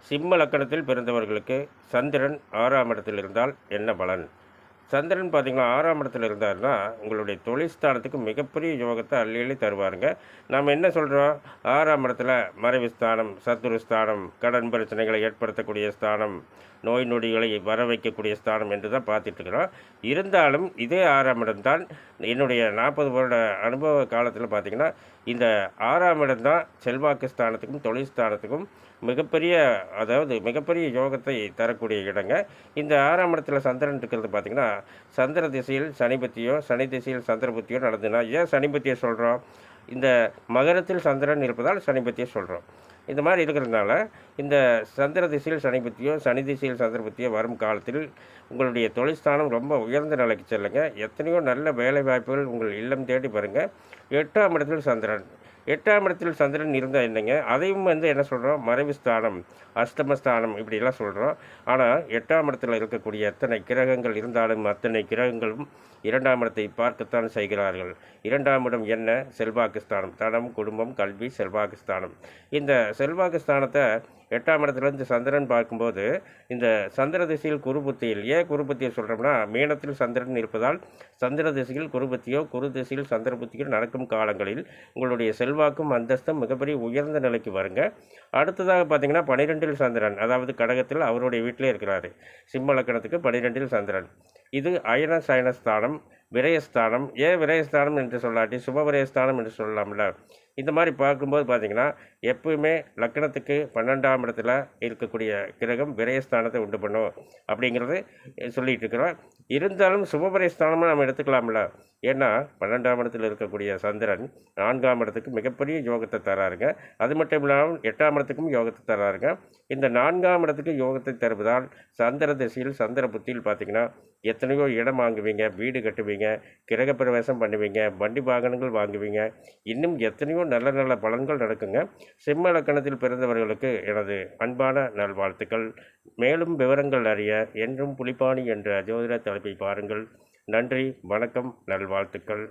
சிம்ம லக்கணத்தில் பிறந்தவர்களுக்கு சந்திரன் 6ஆம் இடத்தில் இருந்தால் என்ன பலன்? சந்திரன் பார்த்தீங்கன்னா 6ஆம் இடத்துல இருந்தாருன்னா, உங்களுடைய தொழில் ஸ்தானத்துக்கு மிகப்பெரிய யோகத்த அள்ளி அள்ளி தருவாருங்க. நாம என்ன சொல்றோம்? 6ஆம் இடத்துல மறைவு ஸ்தானம், சத்துரு ஸ்தானம், கடன் பிரச்சனைகளை ஏற்படுத்தக்கூடிய ஸ்தானம், நோய் நொடிகளை வர வைக்கக்கூடிய ஸ்தானம் என்று தான் பார்த்துட்டு இருக்கிறோம். இருந்தாலும் இதே 6ஆம் இடம்தான் என்னுடைய 40 வருட அனுபவ காலத்தில பார்த்தீங்கன்னா, இந்த 6ஆம் இடம் தான் செல்வாக்கு ஸ்தானத்துக்கும், தொழில் ஸ்தானத்துக்கும் மிகப்பெரிய மிகப்பெரிய யோகத்தை தரக்கூடிய இடங்க. இந்த 6ஆம் இடத்துல சந்திரன் இருக்கிறது பார்த்தீங்கன்னா, சந்திர திசையில் சனி புத்தியோ, சனி திசையில் சந்திர புத்தியோ நடந்ததுன்னா ஏன் சனி புத்திய சொல்றோம்? இந்த மகரத்தில் சந்திரன் இருப்பதால் சனி புத்திய சொல்றோம். இந்த மாரி இருக்கிறதுனால, இந்த சந்திர திசையில் சனி புத்தியோ, சனி திசையில் சந்திர புத்தியோ வரும் காலத்தில் உங்களுடைய தொழில் ஸ்தானம் ரொம்ப உயர்ந்த நிலைக்கு செல்லுங்க. எத்தனையோ நல்ல வேலை வாய்ப்புகள் உங்கள் இல்லம் தேடி வருங்க. 8ஆம் இடத்தில் சந்திரன். 8ஆம் இடத்தில் சந்திரன் இருந்தா என்னங்க, அதையும் என்ன சொல்றோம்? மறைவு ஸ்தானம், அஷ்டமஸ்தானம் இப்படிலாம் சொல்றோம். ஆனா 8ஆம் இடத்துல இருக்கக்கூடிய எத்தனை கிரகங்கள் இருந்தாலும், அத்தனை கிரகங்களும் 2ஆம் இடத்தை பார்க்கத்தான் செய்கிறார்கள். 2ஆம் இடம் என்ன? செல்வாக்கு ஸ்தானம். தனம், குடும்பம், கல்வி, செல்வாக்கு ஸ்தானம். இந்த செல்வாக்கு ஸ்தானத்த 8ஆம் இடத்துலேருந்து சந்திரன் பார்க்கும்போது, இந்த சந்திர திசையில் குரு புத்தியில் ஏன் குரு புத்திய சொல்றோம்னா, மீனத்தில் சந்திரன் இருப்பதால் சந்திர திசையில் குரு புத்தியோ, குரு திசையில் சந்திர புத்தியோ நடக்கும் காலங்களில் உங்களுடைய செல்வாக்கும் அந்தஸ்தும் மிகப்பெரிய உயர்ந்த நிலைக்கு வருங்க. அடுத்ததாக பார்த்தீங்கன்னா 12ல் சந்திரன், அதாவது கடகத்தில் அவருடைய வீட்டிலே இருக்கிறாரு. சிம்ம லக்கணத்துக்கு 12ல் சந்திரன். இது அயன சயன ஸ்தானம், விரயஸ்தானம். ஏன் விரயஸ்தானம் என்று சொல்லாட்டி சுப விரயஸ்தானம் என்று சொல்லலாம்ல. இந்த மாதிரி பார்க்கும்போது பார்த்தீங்கன்னா, எப்பவுமே லக்கணத்துக்கு 12ஆம் இடத்துல இருக்கக்கூடிய கிரகம் விரயஸ்தானத்தை உண்டு பண்ணும் அப்படிங்கிறது சொல்லிட்டு இருக்கிறோம். இருந்தாலும் சுபவிரயஸ்தானமாக நம்ம எடுத்துக்கலாம்ல. ஏன்னா 12ஆம் இடத்துல இருக்கக்கூடிய சந்திரன் 4ஆம் இடத்துக்கு மிகப்பெரிய யோகத்தை தராருங்க. அது மட்டும் இல்லாமல் 8ஆம் இடத்துக்கும் யோகத்தை தராருங்க. இந்த 4ஆம் இடத்துக்கு யோகத்தை தருவதால் சந்திர திசையில் சந்திர புத்தியில் பார்த்தீங்கன்னா, எத்தனையோ இடம் வாங்குவீங்க, வீடு கட்டுவீங்க, கிரகப்பிரவேசம் பண்ணுவீங்க, வண்டி வாகனங்கள் வாங்குவீங்க. இன்னும் எத்தனையோ நல்ல நல்ல பலன்கள் நடக்குங்க. சிம்ம லக்கணத்தில் பிறந்தவர்களுக்கு எனது அன்பான நல்வாழ்த்துக்கள். மேலும் விவரங்கள் அறிய என்றும் புலிப்பாணி என்ற ஜோதிட தலைப்பை பாருங்கள். நன்றி, வணக்கம், நல்வாழ்த்துக்கள்.